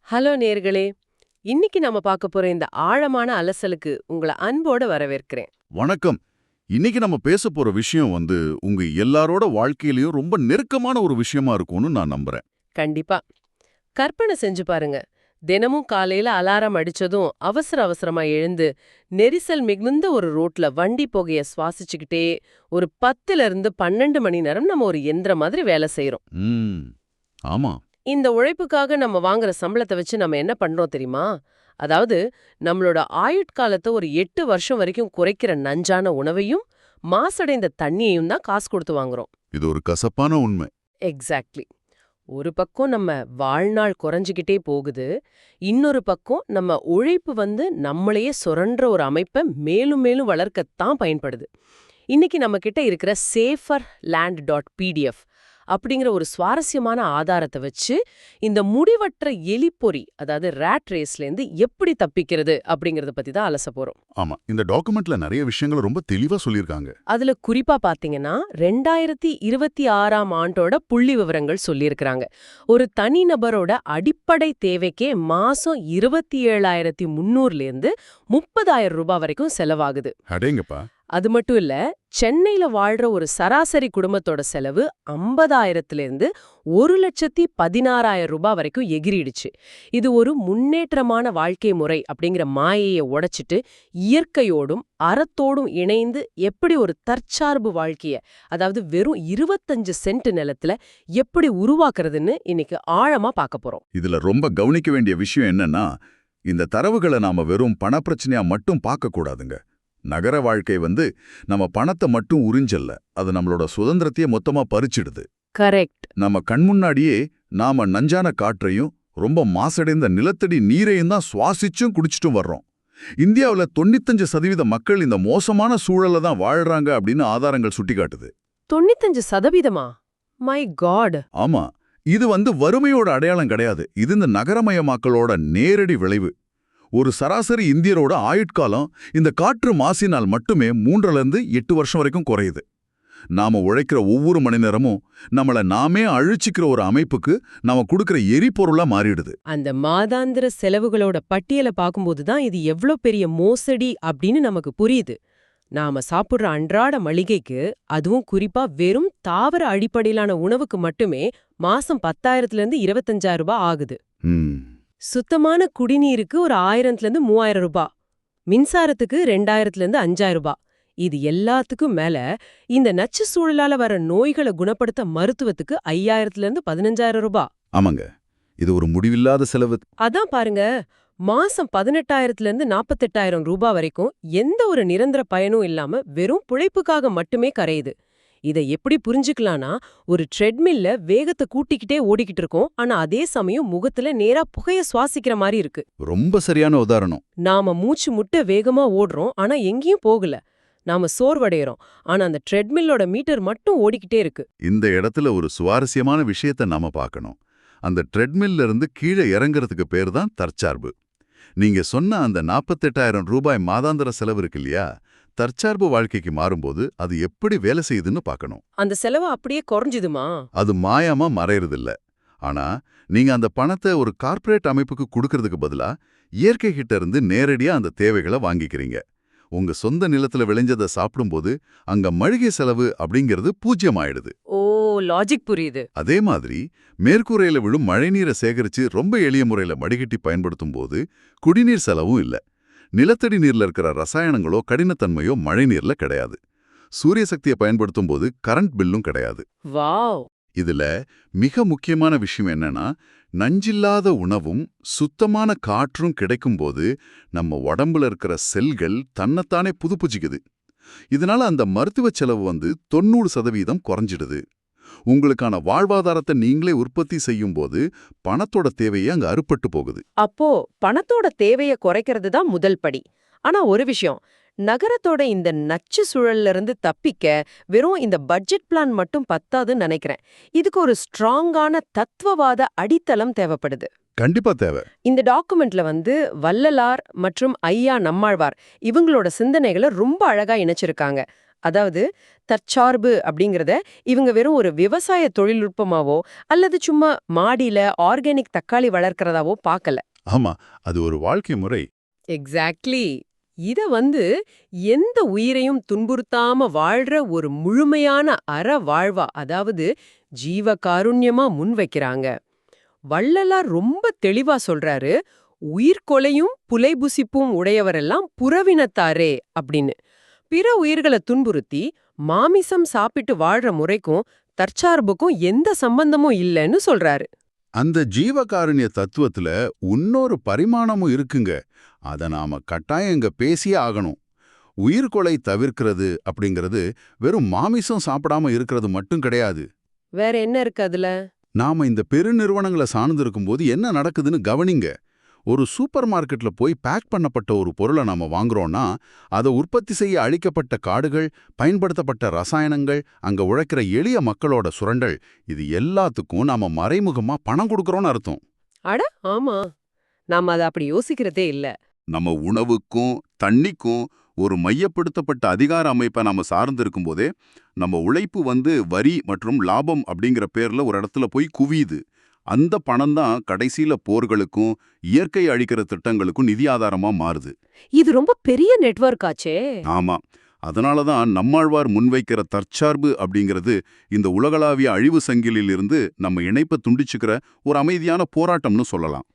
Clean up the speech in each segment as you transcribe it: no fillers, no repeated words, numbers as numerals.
Hello நேர்களே. இன்னைக்கு நாம பார்க்க போற இந்த ஆழமான அலசலுக்கு உங்களை அன்போட வரவேற்கிறேன். வணக்கம். இன்னைக்கு நம்ம பேச போற விஷயம் உங்க எல்லாரோட வாழ்க்கையிலயும் ரொம்ப நெருக்கமான ஒரு விஷயமா இருக்கும்னு நான் நம்புறேன். கண்டிப்பா. கற்பனை செஞ்சு பாருங்க. தினமும் காலையில அலாரம் அடிச்சதும் அவசர அவசரமா எழுந்து நெரிசல் மிகுந்த ஒரு ரோட்ல வண்டி புகைய சுவாசிச்சுக்கிட்டே ஒரு 10ல இருந்து 12 மணி நேரம் நம்ம ஒரு எந்திர மாதிரி வேலை செய்றோம். ம். ஆமா. இந்த உழைப்புக்காக நம்ம வாங்குற சம்பளத்தை வச்சு நம்ம என்ன பண்றோம் தெரியுமா? அதாவது நம்மளோட ஆயுட்காலத்தை ஒரு 8 வருஷம் வரைக்கும் குறைக்கிற நஞ்சான உணவையும் மாசடைந்த தண்ணியையும் தான் காசு கொடுத்து வாங்குறோம். இது ஒரு கசப்பான உண்மை. எக்ஸாக்ட்லி. ஒரு பக்கம் நம்ம வாழ்நாள் குறைஞ்சுக்கிட்டே போகுது, இன்னொரு பக்கம் நம்ம உழைப்பு நம்மளையே சுரண்ட ஒரு அமைப்பை மேலும் மேலும் வளர்க்கத்தான் பயன்படுது. இன்னைக்கு நம்ம கிட்ட இருக்கிற saferland.pdf அப்படிங்கிற ஒரு சுவாரஸ்யமான ஆதாரத்தை வச்சு இந்த முடிவற்ற எலிப்பொறி, அதாவது ரேட் ரேஸ்லேருந்து எப்படி தப்பிக்கிறது அப்படிங்கறத பத்தி தான் அலச போறோம். ஆமா, இந்த டாக்குமெண்ட்ல நிறைய விஷயங்களை ரொம்ப தெளிவா சொல்லியிருக்காங்க. அதுல குறிப்பா பாத்தீங்கன்னா 2026ஆம் ஆண்டோட புள்ளி விவரங்கள் சொல்லியிருக்கிறாங்க. ஒரு தனிநபரோட அடிப்படை தேவைக்கே மாசம் 27,300லேருந்து 30,000 ரூபாய் வரைக்கும் செலவாகுது. அடேங்கப்பா. அது மட்டும் இல்ல, சென்னையில வாழ்ற ஒரு சராசரி குடும்பத்தோட செலவு 50,000லேருந்து 1,16,000 ரூபாய் வரைக்கும் எகிரிடுச்சு. இது ஒரு முன்னேற்றமான வாழ்க்கை முறை அப்படிங்கிற மாயையை உடைச்சிட்டு இயற்கையோடும் அறத்தோடும் இணைந்து எப்படி ஒரு தற்சார்பு வாழ்க்கைய, அதாவது வெறும் 25 சென்ட் நிலத்துல எப்படி உருவாக்குறதுன்னு இன்னைக்கு ஆழமா பார்க்க போறோம். இதுல ரொம்ப கவனிக்க வேண்டிய விஷயம் என்னன்னா, இந்த தரவுகளை நாம வெறும் பணப்பிரச்சனையா மட்டும் பார்க்க கூடாதுங்க. நகர வாழ்க்கை நம்ம பணத்தை மட்டும் உறிஞ்சல்ல, அது நம்மளோட சுதந்திரத்தையே மொத்தமா பறிச்சிடுது. கரெக்ட். நம்ம கண்முன்னாடியே நாம நஞ்சான காற்றையும் ரொம்ப மாசடைந்த நிலத்தடி நீரையும் தான் சுவாசிச்சும் குடிச்சிட்டும் வர்றோம். இந்தியாவில் 95% மக்கள் இந்த மோசமான சூழல்ல தான் வாழ்றாங்க அப்படின்னு ஆதாரங்கள் சுட்டிக்காட்டுது. 95%? My God. ஆமா, இது வறுமையோட அடையாளம் கிடையாது. இது இந்த நகரமயமாக்கலோட நேரடி விளைவு. ஒரு சராசரி இந்தியரோட ஆயுட்காலம் இந்த காற்று மாசினால் மட்டுமே 3லேருந்து 8 வருஷம் வரைக்கும் குறையுது. நாம உழைக்கிற ஒவ்வொரு மணி நேரமும் நம்மள நாமே அழிச்சிக்கிற ஒரு அமைப்புக்கு நாம கொடுக்கிற எரிபொருளா மாறிடுது. அந்த மாதாந்திர செலவுகளோட பட்டியலை பார்க்கும்போது தான் இது எவ்ளோ பெரிய மோசடி அப்படின்னு நமக்கு புரியுது. நாம சாப்பிடுற அன்றாட மளிகைக்கு, அதுவும் குறிப்பா வெறும் தாவர அடிப்படையிலான உணவுக்கு மட்டுமே மாசம் 10,000லேருந்து 25,000 ரூபாய் ஆகுது. சுத்தமான குடிநீருக்கு ஒரு 1,000லேருந்து 3,000 ரூபாய், மின்சாரத்துக்கு 2,000லேருந்து 5,000 ரூபாய். இது எல்லாத்துக்கும் மேல இந்த நச்சு சூழலால வர நோய்களை குணப்படுத்த மருத்துவத்துக்கு 5,000லேருந்து 15,000 ரூபாய். ஆமாங்க, இது ஒரு முடிவில்லாத செலவு. அதான் பாருங்க, மாசம் 18,000லேருந்து 48,000 ரூபாய் வரைக்கும் எந்த ஒரு நிரந்தர பயனும் இல்லாம வெறும் பிழைப்புக்காக மட்டுமே கரையுது. இதை எப்படி புரிஞ்சுக்கலாம்னா, ஒரு ட்ரெட்மில்ல வேகத்தை கூட்டிக்கிட்டே ஓடிக்கிட்டு இருக்கோம், ஆனா அதே சமயம் முகத்துல நேரா புகைய சுவாசிக்கிற மாதிரி இருக்கு. ரொம்ப சரியான உதாரணம். நாம மூச்சு முட்ட வேகமா ஓடுறோம், ஆனா எங்கேயும் போகல. நாம சோர்வடைகிறோம், ஆனா அந்த ட்ரெட்மில்லோட மீட்டர் மட்டும் ஓடிக்கிட்டே இருக்கு. இந்த இடத்துல ஒரு சுவாரஸ்யமான விஷயத்தை நாம பார்க்கணும். அந்த ட்ரெட்மில்ல இருந்து கீழே இறங்குறதுக்கு பேர் தான் தற்சார்பு. நீங்க சொன்ன அந்த 48,000 ரூபாய் மாதாந்திர செலவு இருக்கு இல்லையா, தற்சார்பு வாழ்க்கைக்கு மாறும்போது அது எப்படி வேலை செய்யுதுன்னு பார்க்கணும். அந்த செலவு அப்படியே குறைஞ்சுதுமா? அது மாயாம மறையறதில்ல. ஆனா நீங்க அந்த பணத்தை ஒரு கார்ப்பரேட் அமைப்புக்கு கொடுக்கறதுக்கு பதிலா இயற்கை கிட்ட இருந்து நேரடியா அந்த தேவைகளை வாங்கிக்கிறீங்க. உங்க சொந்த நிலத்துல விளைஞ்சதை சாப்பிடும்போது அங்க மளிகை செலவு அப்படிங்கிறது 0 ஆயிடுது. ஓ, லாஜிக் புரியுது. அதே மாதிரி மேற்கூரையில விழும் மழைநீரை சேகரிச்சு ரொம்ப எளிய முறையில வடிகட்டி பயன்படுத்தும் போது குடிநீர் செலவும் இல்ல. நிலத்தடி நீர்ல இருக்கிற ரசாயனங்களோ கடினத்தன்மையோ மழை நீர்ல கிடையாது. சூரிய சக்தியை பயன்படுத்தும் போது கரண்ட் பில்லும் கிடையாது. வாவ். இதுல மிக முக்கியமான விஷயம் என்னன்னா, நஞ்சில்லாத உணவும் சுத்தமான காற்றும் கிடைக்கும்போது நம்ம உடம்புல இருக்கிற செல்கள் தன்னைத்தானே புதுப்பிச்சுக்குது. இதனால அந்த மருத்துவ செலவு 90% குறைஞ்சிடுது. உங்களுக்கான வாழ்வாதாரத்தை நீங்களே உற்பத்தி செய்யும் போது பணத்தோட தேவையே அங்க அறுபட்டு போகுது. அப்போ பணத்தோட தேவையை குறைக்கிறது தான் முதல் படி. ஆனா ஒரு விஷயம், நகரத்தோட இந்த நச்சு சூழல்ல இருந்து தப்பிக்க வெறும் இந்த பட்ஜெட் பிளான் மட்டும் பத்தாதுன்னு நினைக்கிறேன். இதுக்கு ஒரு ஸ்ட்ராங்கான தத்துவவாத அடித்தளம் தேவைப்படுது. கண்டிப்பா தேவை. இந்த டாக்குமெண்ட்ல வள்ளலார் மற்றும் ஐயா நம்மாழ்வார் இவங்களோட சிந்தனைகளை ரொம்ப அழகா இணைச்சிருக்காங்க. அதாவது தற்சார்பு அப்படிங்கறத இவங்க வெறும் ஒரு விவசாய தொழில்நுட்பமாவோ அல்லது சும்மா மாடியில ஆர்கானிக் தக்காளி வளர்க்கறதாவோ பார்க்கல. ஆமா, அது ஒரு வாழ்க்கை முறை. எக்ஸாக்ட்லி. இத எந்த உயிரையும் துன்புறுத்தாம வாழ்ற ஒரு முழுமையான வாழ்வா, அதாவது ஜீவ காருண்யமா முன்வைக்கிறாங்க. வள்ளலார் ரொம்ப தெளிவா சொல்றாரு, உயிர்கொலையும் புலைபுசிப்பும் உடையவரெல்லாம் புறவினத்தாரே அப்படின்னு. பிற உயிர்களை துன்புறுத்தி மாமிசம் சாப்பிட்டு வாழ்ற முறைக்கும் தற்சார்புக்கும் எந்த சம்பந்தமும் இல்லைன்னு சொல்றாரு. அந்த ஜீவகாருண்ய தத்துவத்துல இன்னொரு பரிமாணமும் இருக்குங்க. அத நாம கட்டாயம் இங்க பேசியே ஆகணும். உயிர்கொலை தவிர்க்கிறது அப்படிங்கிறது வெறும் மாமிசம் சாப்பிடாம இருக்கிறது மட்டும் கிடையாது. வேற என்ன இருக்கு அதுல? நாம இந்த பெருநிறுவனங்களை சார்ந்து இருக்கும்போது என்ன நடக்குதுன்னு கவனிங்க. ஒரு சூப்பர் மார்க்கெட்ல போய் பேக் பண்ணப்பட்ட ஒரு பொருளை நாம வாங்குறோம்னா, அதை உற்பத்தி செய்ய அழிக்கப்பட்ட காடுகள், பயன்படுத்தப்பட்ட ரசாயனங்கள், அங்க உழைக்கிற எளிய மக்களோட சுரண்டல், இது எல்லாத்துக்கும் நாம மறைமுகமா பணம் கொடுக்கறோம்னு அர்த்தம். அட ஆமா, நாம அதை அப்படி யோசிக்கிறதே இல்ல. நம்ம உணவுக்கும் தண்ணிக்கும் ஒரு மையப்படுத்தப்பட்ட அதிகார அமைப்பை நாம சார்ந்து இருக்கும்போதே நம்ம உழைப்பு வரி மற்றும் லாபம் அப்படிங்கிற பேர்ல ஒரு இடத்துல போய் குவியுது. அந்த பணம் தான் கடைசியில போர்களுக்கும் இயற்கை அழிக்கிற திட்டங்களுக்கும் நிதி ஆதாரமா மாறுது. இது ரொம்ப பெரிய நெட்வொர்க் ஆச்சே. ஆமா, அதனாலதான் நம்மாழ்வார் முன்வைக்கிற தற்சார்பு அப்படிங்கிறது இந்த உலகளாவிய அழிவு சங்கிலிலிருந்து நம்ம இணைப்பை துண்டிச்சுக்கிற ஒரு அமைதியான போராட்டம்னு சொல்லலாம்.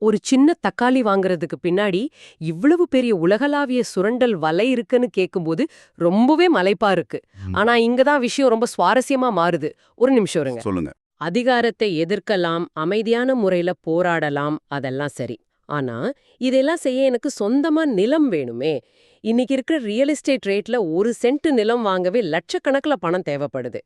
ஒரு சின்ன தக்காளி வாங்குறதுக்கு பின்னாடி இவ்வளவு பெரிய உலகளாவிய சுரண்டல் வலை இருக்குன்னு கேட்கும்போது ரொம்பவே மலைப்பா இருக்கு. ஆனா இங்கதான் விஷயம் ரொம்ப சுவாரஸ்யமா மாறுது. ஒரு நிமிஷம் இருங்க. சொல்லுங்க. அதிகாரத்தை எதிர்க்கலாம், அமைதியான முறையில போராடலாம், அதெல்லாம் சரி. ஆனா இதெல்லாம் செய்ய எனக்கு சொந்தமா நிலம் வேணுமே. இன்னைக்கு இருக்கிற ரியல் எஸ்டேட் ரேட்ல ஒரு சென்ட் நிலம் வாங்கவே லட்சக்கணக்கில் பணம் தேவைப்படுது.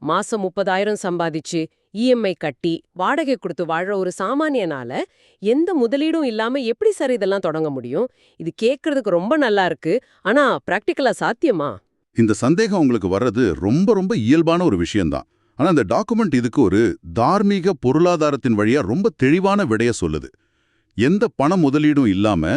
மாசம் 30,000 சம்பாதிச்சு இஎம்ஐ கட்டி வாடகை கொடுத்து வாழ்ற ஒரு சாமானியனால எந்த முதலீடும் இல்லாம எப்படி சார் இதெல்லாம் தொடங்க முடியும்? இது கேட்கறதுக்கு ரொம்ப நல்லா இருக்கு, ஆனா பிராக்டிக்கலா சாத்தியமா? இந்த சந்தேகம் உங்களுக்கு வர்றது ரொம்ப ரொம்ப இயல்பான ஒரு விஷயம்தான். ஆனா இந்த டாக்குமெண்ட் இதுக்கு ஒரு தார்மீக பொருளாதாரத்தின் வழியா ரொம்ப தெளிவான விடைய சொல்லுது. எந்த பண முதலீடும் இல்லாம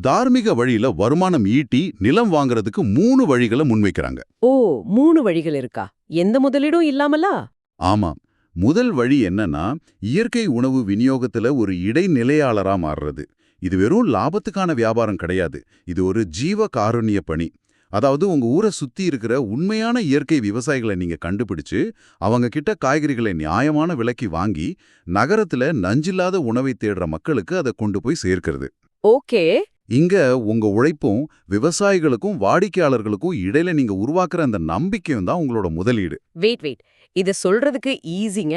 தார்மீக வழியில வருமானம் ஈட்டி நிலம் வாங்குறதுக்கு 3 வழிகளை முன்வைக்கிறாங்க. ஓ, 3 வழிகள் இருக்கா? எந்த முதலீடும் இல்லாமலா? ஆமா, முதல் வழி என்னன்னா இயற்கை உணவு விநியோகத்துல ஒரு இடைநிலையாளரா மாறுறது. இது வெறும் லாபத்துக்கான வியாபாரம் கிடையாது. இது ஒரு ஜீவ காருண்ய பணி. அதாவது உங்க ஊரை சுத்தி இருக்கிற உண்மையான இயற்கை விவசாயிகளை நீங்க கண்டுபிடிச்சு அவங்க கிட்ட காய்கறிகளை நியாயமான விலைக்கு வாங்கி நகரத்துல நஞ்சில்லாத உணவை தேடுற மக்களுக்கு அதை கொண்டு போய் சேர்க்கிறது. ஓகே. இங்க உங்க உழைப்பும் விவசாயிகளுக்கும் வாடிக்கையாளர்களுக்கும் இடையில நீங்க உருவாக்குற அந்த நம்பிக்கையும் தான் உங்களோட முதலீடு. வெயிட். இத சொல்றதுக்கு ஈஸிங்க.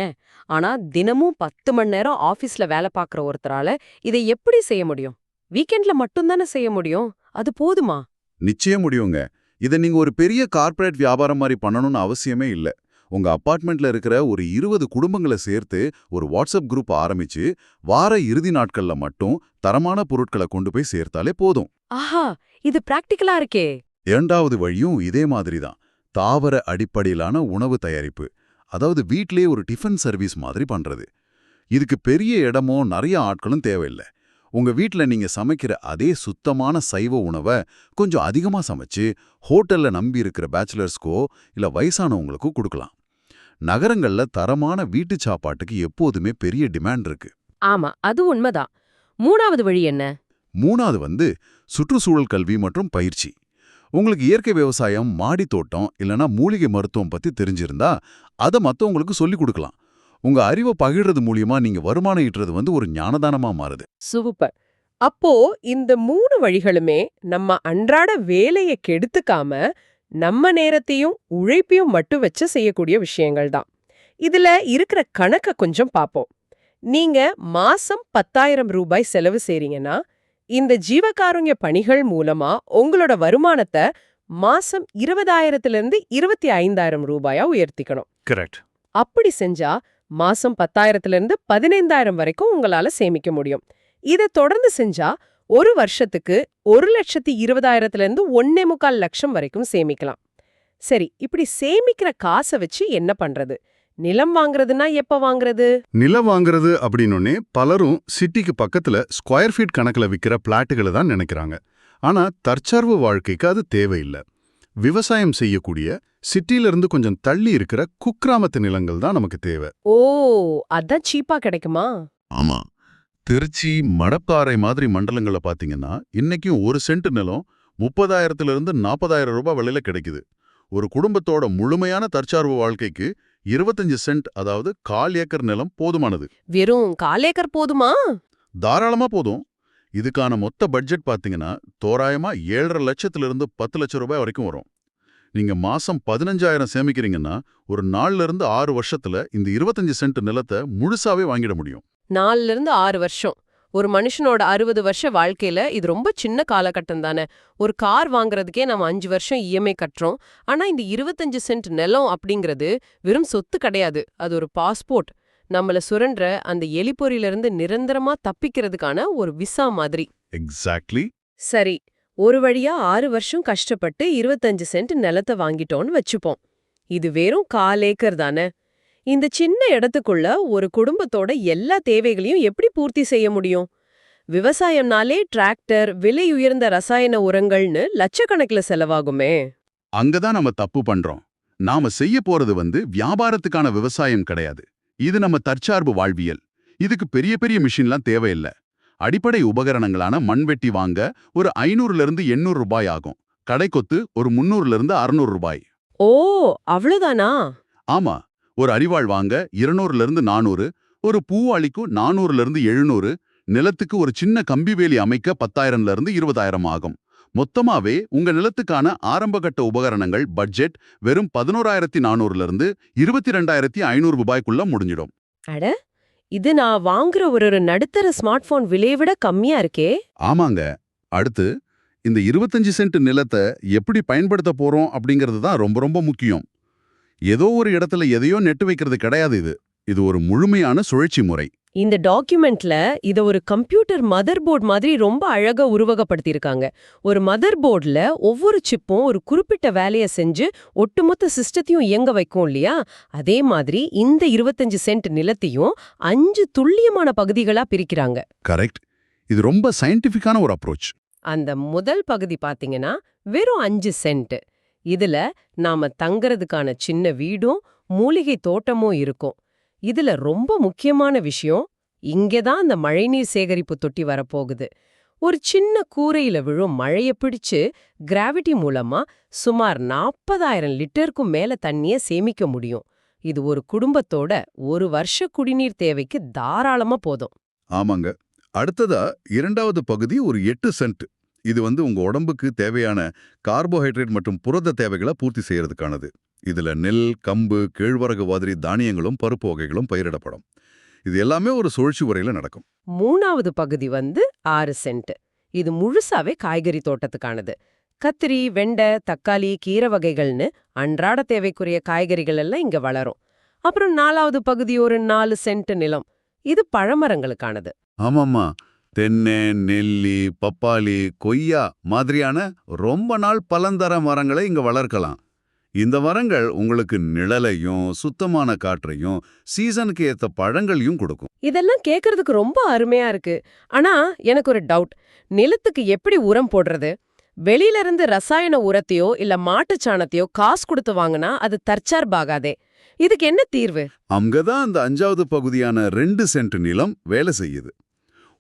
ஆனா தினமும் 10 மணி நேரம் ஆபீஸ்ல வேலை பார்க்குற ஒருத்தரால இதை எப்படி செய்ய முடியும்? வீக்கெண்ட்ல மட்டும் தானே செய்ய முடியும். அது போதுமா? நிச்சயம் முடியுங்க. இதை நீங்க ஒரு பெரிய கார்ப்பரேட் வியாபாரம் மாதிரி பண்ணணும்னு அவசியமே இல்ல. உங்க அபார்ட்மெண்ட்ல இருக்கிற ஒரு 20 குடும்பங்களை சேர்த்து ஒரு வாட்ஸ்அப் குரூப் ஆரம்பிச்சு வார இறுதி நாட்கள்ல மட்டும் தரமான பொருட்களை கொண்டு போய் சேர்த்தாலே போதும். ஆஹா, இது பிராக்டிகலா இருக்கே. இரண்டாவது வழியும் இதே மாதிரி தான். தாவர அடிப்படையிலான உணவு தயாரிப்பு. அதாவது வீட்டிலேயே ஒரு டிஃபன் சர்வீஸ் மாதிரி பண்றது. இதுக்கு பெரிய இடமோ நிறைய ஆட்களும் தேவையில்லை. உங்க வீட்ல நீங்க சமைக்கிற அதே சுத்தமான சைவ உணவை கொஞ்சம் அதிகமா சமைச்சு ஹோட்டல்ல நம்பி இருக்கிற பேச்சுலர்ஸ்க்கோ இல்ல வயசானவங்களுக்கோ கொடுக்கலாம். நகரங்கள்ல தரமான வீட்டு சாப்பாட்டுக்கு எப்போதுமே பெரிய டிமாண்ட் இருக்கு. ஆமா, அது உண்மைதான். 3வது வழி என்ன? 3வது சுற்றுச்சூழல் கல்வி மற்றும் பயிற்சி. உங்களுக்கு இயற்கை விவசாயம், மாடி தோட்டம் இல்லனா மூலிகை மருத்துவம் பத்தி தெரிஞ்சிருந்தா அதை மத்தவங்களுக்கு சொல்லிக் கொடுக்கலாம். உங்க அறிவை பகிர்றது மூலியமா நீங்க வருமானம் ஈட்டுறது ஒரு ஞானதானமா மாறுது. சூப்பர். அப்போ இந்த 3 வழிகளுமே நம்ம அன்றாட வேலையை கெடுத்துக்காம நம்ம நேரத்தையும் உழைப்பையும் மட்டும் வச்சு செய்யக்கூடிய விஷயங்கள் தான். இதுல இருக்கிற கணக்க கொஞ்சம் பாப்போம். நீங்க மாசம் 10,000 ரூபாய் செலவு செய்றீங்கன்னா இந்த ஜீவகாருண்ய பணிகள் மூலமா உங்களோட வருமானத்தை மாசம் 20,000 25,000 ரூபாயா உயர்த்திக்கணும். கரெக்ட். அப்படி செஞ்சா மாசம் 10,000 15,000 வரைக்கும் உங்களால சேமிக்க முடியும். இதை தொடர்ந்து செஞ்சா ஒரு வருஷத்துக்கு 1,20,000 1.25 லட்சம் வரைக்கும் சேமிக்கலாம். சரி, இப்படி சேமிக்கிற காசை வச்சு என்ன பண்றது? நிலம் வாங்குறதுன்னா எப்ப வாங்குறது? நிலம் வாங்குறது அப்படின்னே பலரும் சிட்டிக்கு பக்கத்துல ஸ்கொயர் ஃபீட் கணக்குல விற்கிற பிளாட்டுகளை தான் நினைக்கிறாங்க. ஆனா தற்சார்பு வாழ்க்கைக்கு அது தேவையில்லை. விவசாயம் செய்யக்கூடிய சிட்டியிலிருந்து கொஞ்சம் தள்ளி இருக்கிற குக்கிராமத்து நிலங்கள் தான் நமக்கு தேவை. ஓ, அதான் சீப்பா கிடைக்குமா? ஆமா, திருச்சி மடப்பாறை மாதிரி மண்டலங்களை பாத்தீங்கன்னா இன்னைக்கும் ஒரு சென்ட் நிலம் 30,000 - 40,000 ரூபாய் விலையில கிடைக்குது. ஒரு குடும்பத்தோட முழுமையான தற்சார்பு வாழ்க்கைக்கு 25 சென்ட், அதாவது 1/4 ஏக்கர் நிலம் போதுமானது. வெறும் 1/4 ஏக்கர் போதுமா? தாராளமா போதும். இதுக்கான மொத்த பட்ஜெட் பாத்தீங்கன்னா தோராயமா 7,5 லட்சத்திலிருந்து 10 லட்சம் ரூபாய் வரைக்கும் வரும். நீங்க மாசம் 15,000 சேமிக்கிறீங்கன்னா ஒரு 4 - 6 வருஷத்துல இந்த 25 சென்ட் நிலத்தை முழுசாவே வாங்கிட முடியும். 4 - 6 வருஷம். ஒரு மனுஷனோட 60 வருஷ வாழ்க்கையில இது ரொம்ப சின்ன காலகட்டம் தானே. ஒரு கார் வாங்குறதுக்கே நம்ம 5 வருஷம் இஎம்ஐ கட்டுறோம். ஆனா இந்த 25 சென்ட் நிலம் அப்படிங்கிறது வெறும் சொத்து கிடையாது. அது ஒரு பாஸ்போர்ட். நம்மள சுரண்ட அந்த எலிப்பொறியிலிருந்து நிரந்தரமா தப்பிக்கிறதுக்கான ஒரு விசா மாதிரி. எக்ஸாக்ட்லி. சரி, ஒரு வழியா 6 வருஷம் கஷ்டப்பட்டு 25 சென்ட் நிலத்தை வாங்கிட்டோன்னு வச்சுப்போம். இது வெறும் 1/4 ஏக்கர் தானே. இந்த சின்ன இடத்துக்குள்ள ஒரு குடும்பத்தோட எல்லா தேவைகளையும் எப்படி பூர்த்தி செய்ய முடியும்? விவசாயம்னாலே டிராக்டர், விலை உயர்ந்த ரசாயன உரங்கள்னு லட்சக்கணக்கில் செலவாகுமே. அங்கதான் நம்ம தப்பு பண்றோம். நாம செய்ய போறது வியாபாரத்துக்கான விவசாயம் கிடையாது. இது நம்ம தற்சார்பு வாழ்வியல். இதுக்கு பெரிய பெரிய மிஷின்லாம் தேவையில்ல. அடிப்படை உபகரணங்களான மண்வெட்டி வாங்க ஒரு 500 - 800 ரூபாய் ஆகும். கடைக்கொத்து ஒரு 300 - 600 ரூபாய். ஓ, அவ்வளவுதானா? ஆமா, ஒரு அரிவாள் வாங்க 200 - 400, ஒரு பூவாளிக்கு 400 - 700, நிலத்துக்கு ஒரு சின்ன கம்பிவேலி அமைக்க 10,000 - 20,000 ஆகும். மொத்தமாவே உங்க நிலத்துக்கான ஆரம்பகட்ட உபகரணங்கள் பட்ஜெட் வெறும் 11,400 - 22,500 ரூபாய்க்குள்ள முடிஞ்சிடும். அட, இது நான் வாங்குற ஒரு நடுத்தர ஸ்மார்ட் போன் விலையை விட கம்மியா இருக்கே. ஆமாங்க. அடுத்து இந்த 25 சென்ட் நிலத்தை எப்படி பயன்படுத்த போறோம் அப்படிங்கிறது தான் ரொம்ப ரொம்ப முக்கியம். ஏதோ ஒரு இடத்துல எதையோ நெட்டு வைக்கிறது கிடையாது இது. இது ஒரு முழுமையான சுழற்சி முறை. இந்த டாக்குமெண்ட்ல இத ஒரு கம்ப்யூட்டர் மதர் போர்டு மாதிரி ரொம்ப அழகா உருவகப்படுத்தியிருக்காங்க. ஒரு மதர் போர்டுல ஒவ்வொரு சிப்பும் ஒரு குறிப்பிட்ட வேலையை செஞ்சு ஒட்டுமொத்த சிஸ்டத்தையும் இயங்க வைக்கும் இல்லையா? அதே மாதிரி இந்த 25 சென்ட் நிலத்தையும் 5 துல்லியமான பகுதிகளா பிரிக்கிறாங்க. கரெக்ட். இது ரொம்ப சயின்டிஃபிக்கான ஒரு அப்ரோச். அந்த முதல் பகுதி பாத்தீங்கன்னா வெறும் 5 சென்ட். இதுல நாம தங்கறதுக்கான சின்ன வீடும் மூலிகை தோட்டமும் இருக்கும். இதுல ரொம்ப முக்கியமான விஷயம், இங்கதான் அந்த மழைநீர் சேகரிப்பு தொட்டி வரப்போகுது. ஒரு சின்ன கூரையில விழும் மழைய பிடிச்சு கிராவிட்டி மூலமா சுமார் 40,000 லிட்டருக்கும் மேல தண்ணிய சேமிக்க முடியும். இது ஒரு குடும்பத்தோட ஒரு வருஷ குடிநீர் தேவைக்கு தாராளமா போதும். ஆமாங்க. அடுத்ததா இரண்டாவது பகுதி ஒரு 8 சென்ட். இது உங்க உடம்புக்கு தேவையான கார்போஹைட்ரேட் மற்றும் புரத தேவைகளை பூர்த்தி செய்யறதுக்கானது. இதுல நெல், கம்பு, கேழ்வரகு மாதிரி தானியங்களும் பருப்பு வகைகளும் பயிரிடப்படும். இது எல்லாமே ஒரு சுழற்சி முறையில நடக்கும். மூணாவது பகுதி 6 சென்ட். இது முழுசாவே காய்கறி தோட்டத்துக்கானது. கத்திரி, வெண்டை, தக்காளி, கீரை வகைகள்னு அன்றாட தேவைக்குரிய காய்கறிகள் எல்லாம் இங்க வளரும். அப்புறம் 4வது பகுதி ஒரு 4 சென்ட் நிலம். இது பழமரங்களுக்கானது. ஆமாமா, தென்னை, நெல்லி, பப்பாளி, கொய்யா மாதிரியான ரொம்ப நாள் பலந்தர மரங்களை இங்க வளர்க்கலாம். இந்த மரங்கள் உங்களுக்கு நிழலையும் சுத்தமான காற்றையும் சீசனுக்கு ஏத்த பழங்களையும் கொடுக்கும். இதெல்லாம் கேக்குறதுக்கு ரொம்ப அருமையா இருக்கு. ஆனா எனக்கு ஒரு டவுட். நிலத்துக்கு எப்படி உரம் போடுறது? வெளியில இருந்து ரசாயன உரத்தையோ இல்ல மாட்டுச் சாணத்தையோ காசு கொடுத்து வாங்கினா அது தற்சார்பாகாதே. இதுக்கு என்ன தீர்வு? அங்கதான் அந்த 5வது பகுதியான 2 சென்ட் நிலம் வேலை செய்யுது.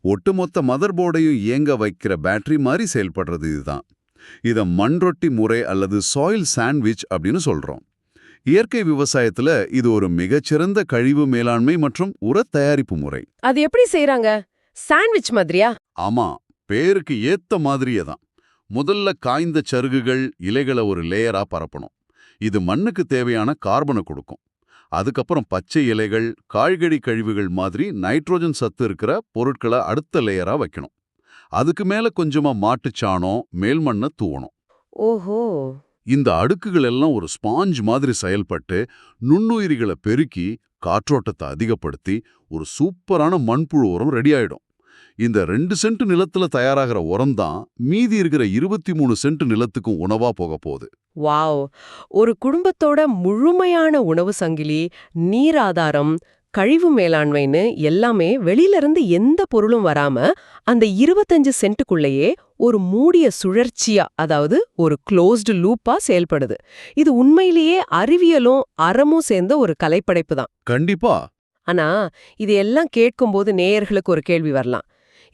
ஒட்டுமொத்த மதர் போர்டையும் இயங்க வைக்கிற பேட்டரி மாதிரி செயல்படுறது இதுதான். இத மண்ரொட்டி முறை அல்லது சாயில் சாண்ட்விச் அப்படின்னு சொல்றோம். இயற்கை விவசாயத்துல இது ஒரு மிகச்சிறந்த கழிவு மேலாண்மை மற்றும் உர தயாரிப்பு முறை. அது எப்படி செய்றாங்க? சாண்ட்விச் மாதிரியா? ஆமா, பேருக்கு ஏத்த மாதிரியே தான். முதல்ல காய்ந்த சருகுகள், இலைகளை ஒரு லேயரா பரப்பணும். இது மண்ணுக்கு தேவையான கார்பனை கொடுக்கும். அதுக்கப்புறம் பச்சை இலைகள், காய்கறி கழிவுகள் மாதிரி நைட்ரோஜன் சத்து இருக்கிற பொருட்களை அடுத்த லேயரா வைக்கணும். அதுக்கு மேல கொஞ்சமா மாட்டுச்சாணம், மேல்மண்ணை தூவணும். ஓஹோ. இந்த அடுக்குகள் எல்லாம் ஒரு ஸ்பாஞ்ச் மாதிரி செயல்பட்டு நுண்ணுயிரிகளை பெருக்கி காற்றோட்டத்தை அதிகப்படுத்தி ஒரு சூப்பரான மண்புழு உரம் ரெடி ஆயிடும். இந்த 2 சென்ட் நிலத்துல தயாராகிற உரம் தான் மீதி இருக்கிற 23 சென்ட் நிலத்துக்கும் உணவா போக போகுது. வாவ்! ஒரு குடும்பத்தோட முழுமையான உணவு சங்கிலி, நீர் ஆதாரம், கழிவு மேலாண்மைன்னு எல்லாமே வெளியில இருந்து எந்த பொருளும் வராம அந்த 25 சென்ட்டுக்குள்ளேயே ஒரு மூடிய சுழற்சியா, அதாவது ஒரு க்ளோஸ்டு லூப்பா செயல்படுது. இது உண்மையிலேயே அறிவியலும் அறமும் சேர்ந்த ஒரு கலைப்படைப்பு தான். கண்டிப்பா. ஆனா இது எல்லாம் கேட்கும்போது நேயர்களுக்கு ஒரு கேள்வி வரலாம்.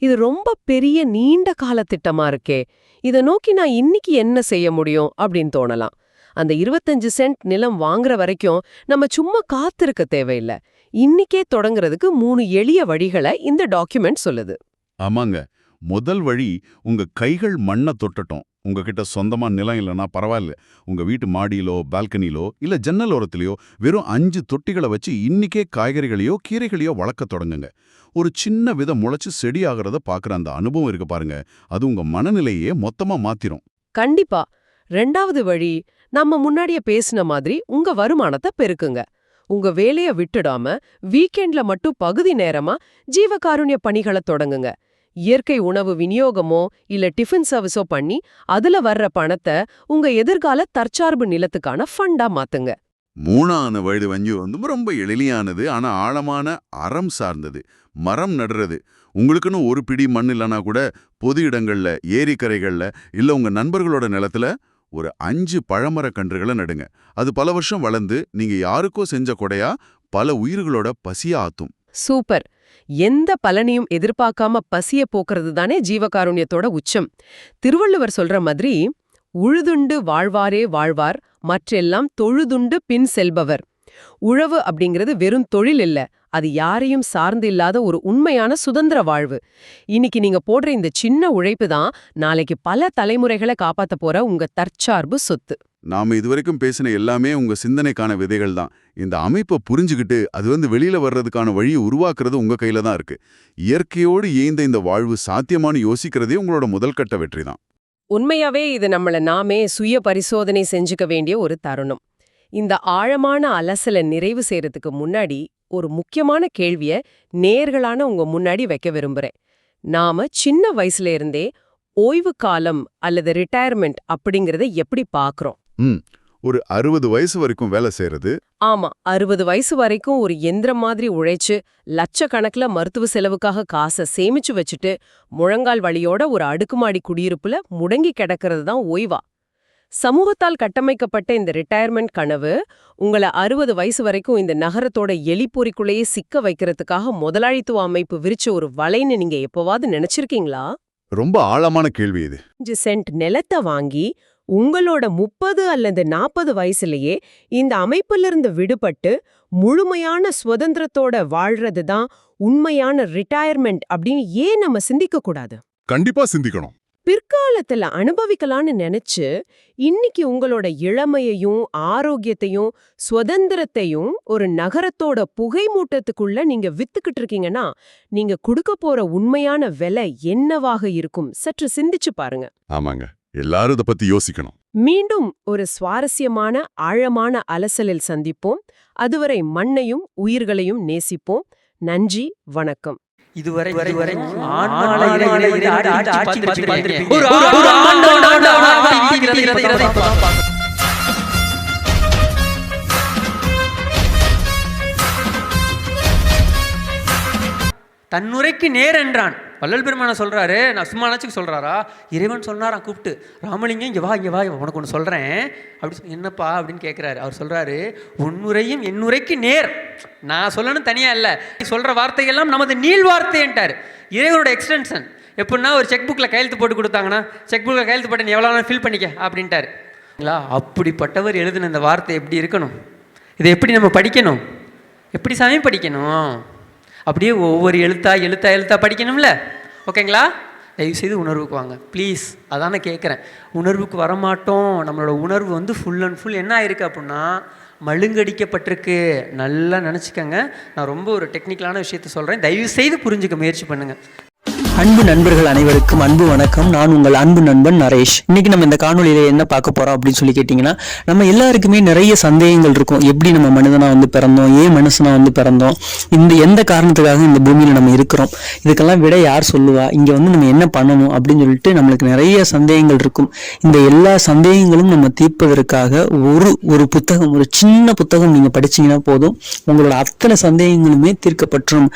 இது ரொம்ப பெரிய நீண்ட கால திட்டமா இருக்கே, இதை நோக்கி நான் இன்னைக்கு என்ன செய்ய முடியும் அப்படின்னு தோணலாம். அந்த 25 சென்ட் நிலம் வாங்குற வரைக்கும் நம்ம சும்மா காத்திருக்க தேவையில்லை. இன்னிக்கே தொடங்குறதுக்கு 3 எளிய வழிகளை இந்த டாக்குமெண்ட் சொல்லுது. ஆமாங்க. முதல் வழி, உங்க கைகள் மண்ணை தொட்டட்டும். உங்ககிட்ட சொந்தமா நிலம் இல்லைன்னா பரவாயில்ல, உங்க வீட்டு மாடியிலோ பால்கனிலோ இல்ல ஜன்னல் ஓரத்திலேயோ வெறும் 5 தொட்டிகளை வச்சு இன்னிக்கே காய்கறிகளையோ கீரைகளையோ வளர்க்க தொடங்குங்க. ஒரு சின்ன விதை முளைச்சு செடி ஆகிறத பார்க்குற அந்த அனுபவம் இருக்கு பாருங்க, அது உங்க மனநிலையே மொத்தமா மாத்திரும். கண்டிப்பா. 2வது வழி, நம்ம முன்னாடியே பேசின மாதிரி உங்க வருமானத்தை பெருக்குங்க. உங்க வேலைய விட்டுடாம வீக்கெண்ட்ல மட்டும் பகுதி நேரமா ஜீவகாருண்ய பணிகளை தொடங்குங்க. இயற்கை உணவு விநியோகமோ இல்ல டிஃபன் சர்வீஸோ பண்ணி அதுல வர்ற பணத்தை உங்க எதிர்கால தற்சார்பு நிலத்துக்கான ஃபண்டா மாத்துங்க. 3ஆன வழி ரொம்ப எளிமையானது, ஆனா ஆழமான அறம் சார்ந்தது. மரம் நடுறது. உங்களுக்குன்னு ஒரு பிடி மண் இல்லைனா கூட பொது இடங்கள்ல, ஏரிக்கரைகள்ல இல்ல உங்க நண்பர்களோட நிலத்துல ஒரு 5 பழமரக் கன்றுகளை நடுங்க. அது பல வருஷம் வளர்ந்து நீங்க யாருக்கோ செஞ்ச கொடையா பல உயிர்களோட பசிய ஆத்தும். சூப்பர். எந்த பலனையும் எதிர்பார்க்காம பசிய போக்குறது தானே ஜீவகாருண்யத்தோட உச்சம். திருவள்ளுவர் சொல்ற மாதிரி, உழுதுண்டு வாழ்வாரே வாழ்வார், மற்றெல்லாம் தொழுதுண்டு பின் செல்பவர். உழவு அப்படிங்கிறது வெறும் தொழில் இல்ல, அது யாரையும் சார்ந்து இல்லாத ஒரு உண்மையான சுதந்திர வாழ்வு. இன்னைக்கு நீங்க போடுற இந்த சின்ன உழைப்பு தான் நாளைக்கு பல தலைமுறைகளை காப்பாத்த போற உங்க தற்சார்பு சொத்து. நாம இதுவரைக்கும் பேசின எல்லாமே உங்க சிந்தனைக்கான விதைகள் தான். இந்த அமைப்பை புரிஞ்சுக்கிட்டு அது வெளியில வர்றதுக்கான வழியை உருவாக்குறது உங்க கையில தான் இருக்கு. இயற்கையோடு ஏய்ந்த இந்த வாழ்வு சாத்தியமானு யோசிக்கிறதே உங்களோட முதல் கட்ட வெற்றி தான். உண்மையாவே இது நம்மள நாமே சுய பரிசோதனை செஞ்சுக்க வேண்டிய ஒரு தருணம். இந்த ஆழமான அலசலை நிறைவு செய்யறதுக்கு முன்னாடி ஒரு முக்கியமான கேள்விய நேயர்களான உங்க முன்னாடி வைக்க விரும்புறேன். நாம சின்ன வயசுல இருந்தே ஓய்வு காலம் அல்லது ரிட்டையர்மெண்ட் அப்படிங்கறத எப்படி பாக்குறோம்? ஒரு 60 வயசு வரைக்கும் வேலை செய்யறது. ஆமா, 60 வயசு வரைக்கும் ஒரு எந்திரம் மாதிரி உழைச்சு லட்சக்கணக்குல மருத்துவ செலவுக்காக காசை சேமிச்சு வச்சுட்டு முழங்கால் வலியோட ஒரு அடுக்குமாடி குடியிருப்புல முடங்கி கிடக்கிறது தான் ஓய்வா? சமூகத்தால் கட்டமைக்கப்பட்ட இந்த ரிட்டையர்மெண்ட் கனவு உங்களை 60 வயசு வரைக்கும் இந்த நகரத்தோட எலிப்பொறிக்குள்ளேயே சிக்க வைக்கிறதுக்காக முதலாளித்துவ அமைப்பு விரிச்ச ஒரு வலைன்னு நீங்க எப்பவாவது நினைச்சிருக்கீங்களா? ரொம்ப ஆழமான கேள்வி இது. 5 சென்ட் நிலத்தை வாங்கி உங்களோட 30 அல்லது 40 வயசுலயே இந்த அமைப்பிலிருந்து விடுபட்டு முழுமையான சுதந்திரத்தோட வாழ்றது தான் உண்மையான ரிட்டையர்மெண்ட் அப்படின்னு ஏன் நம்ம சிந்திக்க கூடாது? கண்டிப்பா சிந்திக்கணும். பிற்காலத்துல அனுபவிக்கலான்னு நினைச்சு இன்னைக்கு உங்களோட இளமையையும் ஆரோக்கியத்தையும் சுதந்திரத்தையும் ஒரு நகரத்தோட புகை மூட்டத்துக்குள்ள நீங்க வித்துக்கிட்டு இருக்கீங்கன்னா நீங்க கொடுக்க போற உண்மையான விலை என்னவாக இருக்கும்? சற்று சிந்திச்சு பாருங்க. ஆமாங்க, எல்லாரும் இதை பத்தி யோசிக்கணும். மீண்டும் ஒரு சுவாரஸ்யமான ஆழமான அலசலில் சந்திப்போம். அதுவரை மண்ணையும் உயிர்களையும் நேசிப்போம். நன்றி, வணக்கம். இதுவரை தன்னுரைக்கு நேர் என்றான். வள்ளல் பெருமான சொல்றாரு, நான் சும்மா நினச்சிக்கு சொல்றாரா? இறைவன் சொன்னாரான் கூப்பிட்டு, ராமலிங்கம் இங்கே வா இங்கே வா, உனக்கு ஒன்று சொல்கிறேன் அப்படி. என்னப்பா அப்படின்னு கேட்குறாரு. அவர் சொல்கிறாரு, உன்னுரையும் என்னுரைக்கு நேர். நான் சொல்லணும் தனியாக இல்லை, நீ சொல்கிற வார்த்தைகள்லாம் நமது நீள் வார்த்தைன்ட்டார். இறைவனோட எக்ஸ்டென்ஷன். எப்படின்னா ஒரு செக் புக்கில் கையெழுத்து போட்டு கொடுத்தாங்கன்னா, செக் புக்கில் கையெழுத்து போட்டு நீ எவ்வளோ நாள் ஃபில் பண்ணிக்க அப்படின்ட்டார். அப்படிப்பட்டவர் எழுதின இந்த வார்த்தை எப்படி இருக்கணும்? இதை எப்படி நம்ம படிக்கணும்? எப்படி சமயம் படிக்கணும்? அப்படியே ஒவ்வொரு எழுத்தா படிக்கணும்ல. ஓகேங்களா? தயவுசெய்து உணர்வுக்கு வாங்க ப்ளீஸ். அதான் நான் கேட்குறேன். உணர்வுக்கு வரமாட்டோம். நம்மளோட உணர்வு ஃபுல் அண்ட் ஃபுல் என்ன ஆயிருக்கு அப்படின்னா மழுங்கடிக்கப்பட்டிருக்கு. நல்லா நினச்சிக்கங்க. நான் ரொம்ப ஒரு டெக்னிக்கலான விஷயத்த சொல்கிறேன், தயவுசெய்து புரிஞ்சுக்க முயற்சி பண்ணுங்கள். அன்பு நண்பர்கள் அனைவருக்கும் அன்பு வணக்கம். நான் உங்கள் அன்பு நண்பன் நரேஷ். இன்னைக்கு நம்ம இந்த காணொலியில என்ன பார்க்க போறோம் அப்படின்னு சொல்லி கேட்டீங்கன்னா, நம்ம எல்லாருக்குமே நிறைய சந்தேகங்கள் இருக்கும். எப்படி நம்ம மனிதனா பிறந்தோம், ஏன் மனுஷனா பிறந்தோம், எந்த காரணத்துக்காக இந்த பூமியில நம்ம இருக்கிறோம், இதுக்கெல்லாம் விட யார் சொல்லுவா, இங்க நம்ம என்ன பண்ணணும் அப்படின்னு சொல்லிட்டு நம்மளுக்கு நிறைய சந்தேகங்கள் இருக்கும். இந்த எல்லா சந்தேகங்களும் நம்ம தீர்ப்பதற்காக ஒரு புத்தகம், ஒரு சின்ன புத்தகம் நீங்க படிச்சீங்கன்னா போதும், உங்களோட அத்தனை சந்தேகங்களுமே தீர்க்கப்பட்டுரும்.